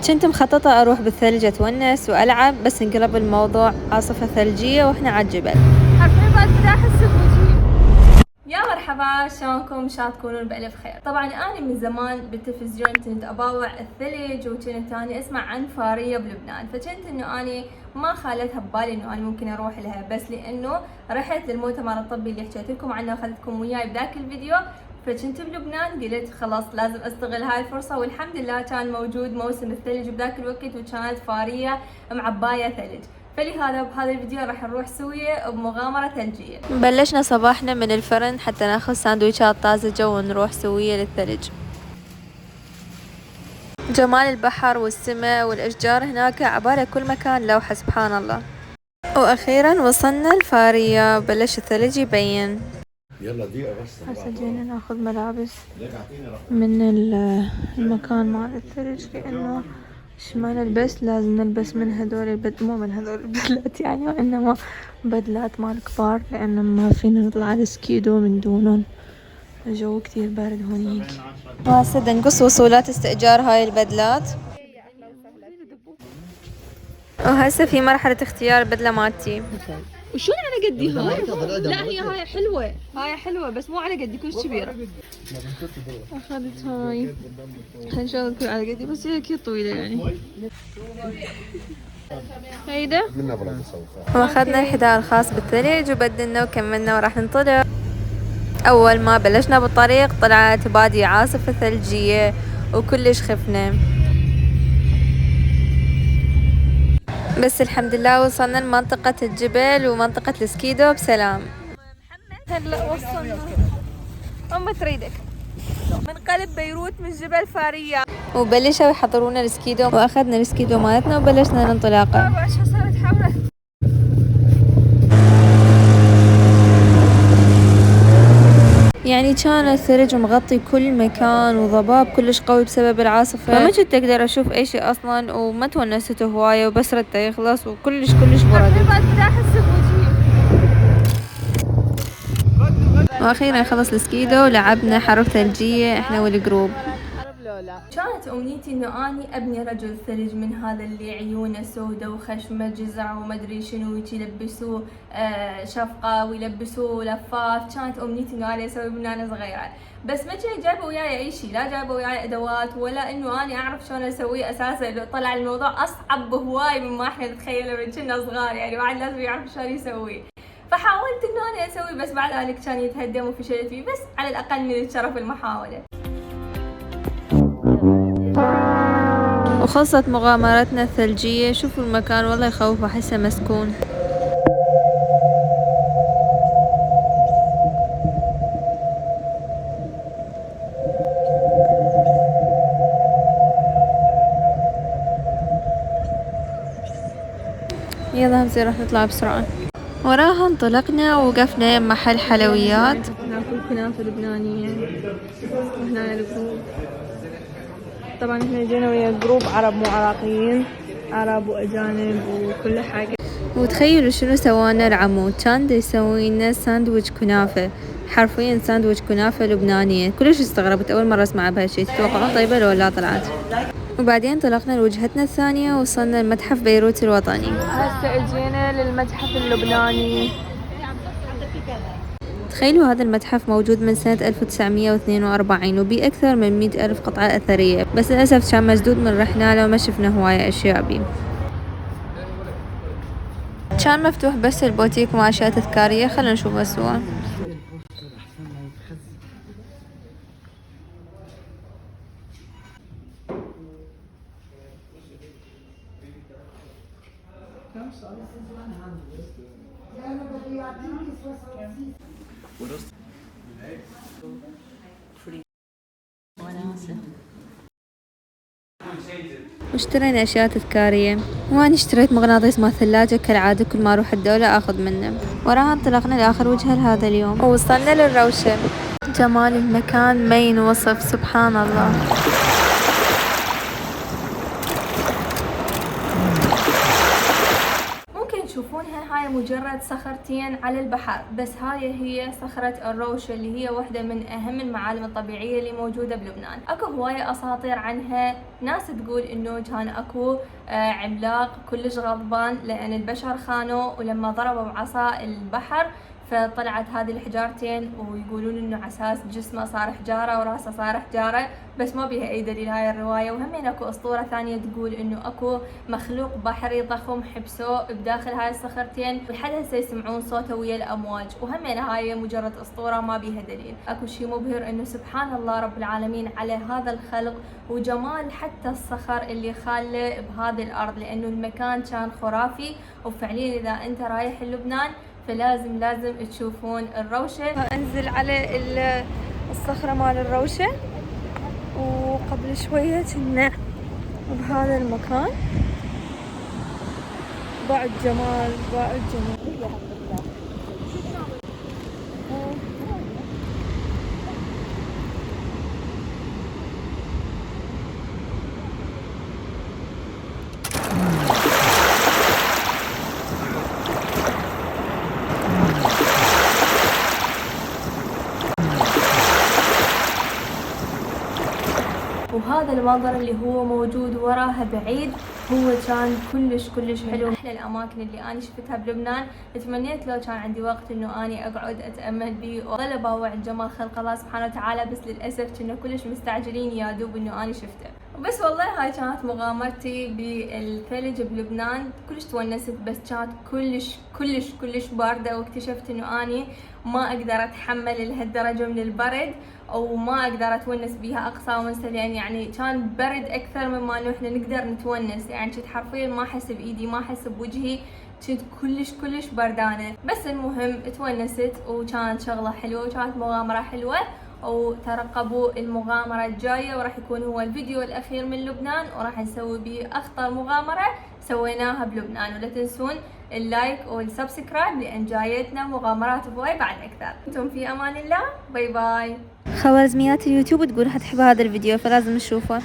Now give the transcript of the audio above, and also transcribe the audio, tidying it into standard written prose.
كنت مخططة أروح بالثلج أتونس وألعب، بس انقلب الموضوع عاصفة ثلجية وإحنا على الجبل. حرفيا بعد كده أحس بوجهي. يا مرحبا، شلونكم؟ ان شاء الله تكونون بألف خير. طبعا انا من زمان بالتلفزيون كنت اباوع الثلج، وكنت اني اسمع عن فاريه بلبنان، فكنت انه اني ما خالتها ببالي انه انا ممكن اروح لها، بس لانه رحت للمؤتمر الطبي اللي حكيت لكم عنه واخذتكم وياي بذاك الفيديو، فكنت بلبنان قلت خلاص لازم استغل هاي الفرصه، والحمد لله كان موجود موسم الثلج بذاك الوقت، وكانت فاريه معبايه ثلج. فلهذا بهذا الفيديو راح نروح سوية بمغامرة ثلجية. بلشنا صباحنا من الفرن حتى ناخذ ساندويشات طازجة ونروح سوية للثلج. جمال البحر والسماء والأشجار هناك عبالة كل مكان لوحة سبحان الله. وأخيرا وصلنا الفارية، بلش الثلج يبين. يلا دقيقة بس. هسه جينا ناخذ ملابس من المكان مال الثلج، لأنه ما نلبس لازم نلبس من هذول مو من هذول البدلات يعني، وإنما بدلات مال كبار، لأنه ما فينا نطلع على السكيدو من دونهم، الجو كتير بارد هونيك. وهسه نقص وصولات استئجار هاي البدلات، وهسه في مرحلة اختيار البدلة مالتي. وشون على قدي هاي؟ لا هاي حلوة، هاي حلوة بس مو على قدي، كلش كبيرة. اخذت هاي ان شاء الله تكون على قدي، بس هي كثير طويلة يعني. هيدا واخذنا الحذاء الخاص بالثلج وبدلنا وكملنا وراح ننطلق. اول ما بلشنا بالطريق طلعت بادية عاصفة ثلجية وكلش خفنا، بس الحمد لله وصلنا لمنطقة الجبل ومنطقة السكيدو بسلام. هلا وصلنا. أم تريدك من قلب بيروت من جبل فارية، وبلشوا يحضرونا السكيدو، واخذنا السكيدو مالتنا وبلشنا الانطلاقة. يعني كان الثلج مغطي كل مكان وضباب كلش قوي بسبب العاصفة، فما كنت اقدر اشوف اي شيء اصلا، وما تونست هواية وبس ردته يخلص، وكلش برد. واخيرا خلص السكيدو ولعبنا حرب ثلجية احنا والجروب. كانت امنيتي انه اني ابني رجل ثلج من هذا اللي عيونه سودة وخشمه جزع ومدري شنو، يلبسوه شفقة ويلبسوه لفاف. كانت امنيتي انه انا اسوي من انا صغيرة، بس ما كان جايبه وياي اي شيء، لا جايبه وياي ادوات ولا انه اني اعرف شلون اسويه اساسا. طلع الموضوع اصعب بهواي مما احنا نتخيله من كنا صغار، يعني واحد لازم يعرف شلون يسويه. فحاولت انه انا اسوي، بس بعد ذلك كان يتهدم وفشلت فيه، بس على الاقل من الشرف المحاولة. وخلصت مغامرتنا الثلجية. شوفوا المكان والله يخوف، احسه مسكون. يلا همزي راح نطلع بسرعة. وراها انطلقنا ووقفنا محل حلويات ناكل كنافة لبنانية وهنا الجروب. طبعا احنا جينا ويا جروب عرب مو عراقيين، عرب واجانب وكل حاجة. وتخيلوا شنو سوانا العمو، كان دا يسوي لنا ساندويتش كنافة، حرفيا ساندويتش كنافة لبنانية. كلش استغربت اول مرة اسمع بهالشي، تتوقعون طيبة لو لا طلعت. وبعدين انطلقنا لوجهتنا الثانية ووصلنا لمتحف بيروت الوطني. هسه اجينا للمتحف اللبناني. تخيلوا هذا المتحف موجود من سنة 1942 وبيه أكثر من 100,000 قطعة أثرية، بس للأسف كان مسدود من رحنا له وما شفنا هواية أشياء بيه. كان مفتوح بس البوتيك وأشياء تذكارية، خلينا نشوفها سوا. واشترينا اشياء تذكارية، وانا اشتريت مغناطيس مال ثلاجة كالعادة، كل ما اروح الدولة اخذ منه. وراها انطلقنا لاخر وجهة لهذا اليوم، ووصلنا للروشة. جمال المكان ما ينوصف سبحان الله. تشوفونها هاي مجرد صخرتين على البحر، بس هاي هي صخرة الروشة اللي هي واحدة من أهم المعالم الطبيعية اللي موجودة بلبنان. أكو هواية أساطير عنها، ناس تقول إنه كان أكو عملاق كلش غضبان لأن البشر خانوه، ولما ضربوا بعصا البحر فطلعت هذه الحجارتين، ويقولون انه عساس جسمه صار حجاره وراسه صار حجاره، بس ما بيها اي دليل هاي الروايه. وهمين اكو اسطوره ثانيه تقول انه اكو مخلوق بحري ضخم حبسوه بداخل هاي الصخرتين، ولحد هسه يسمعون صوته ويا الامواج، وهمين هاي مجرد اسطوره ما بيها دليل. اكو شيء مبهر انه سبحان الله رب العالمين على هذا الخلق وجمال حتى الصخر اللي خاله بهذه الارض، لانه المكان كان خرافي. وفعليا اذا انت رايح لبنان فلازم تشوفون الروشة. انزل على الصخرة مال الروشة، وقبل شوية كنا بهذا المكان. بعد جمال. وهذا المنظر اللي هو موجود وراها بعيد هو كان كلش حلو. احلى الاماكن اللي انا شفتها بلبنان. تمنيت لو كان عندي وقت انه اني اقعد اتامل بيه واظل اباوع جمال خلق الله سبحانه وتعالى، بس للاسف كنا كلش مستعجلين يا دوب انه اني شفته. بس والله هاي كانت مغامرتي بالثلج بلبنان. كلش تونست، بس كانت كلش بارده، واكتشفت انه اني ما اقدر اتحمل لهالدرجه من البرد، او ما اقدر اتونس بيها اقصى ونسه، لان يعني كان برد اكثر مما انه احنا نقدر نتونس. يعني كنت حرفيا ما احس بايدي، ما احس بوجهي، كنت كلش بردانه. بس المهم تونست وكانت شغله حلوه وكانت مغامره حلوه. وترقبوا المغامره الجايه، وراح يكون هو الفيديو الاخير من لبنان، وراح نسوي به اخطر مغامره سويناها بلبنان. ولا تنسون اللايك والسبسكرايب لان جايتنا مغامرات هواي بعد اكثر. انتم في امان الله، باي باي. خوارزميات اليوتيوب تقول حتحب هذا الفيديو فلازم نشوفه.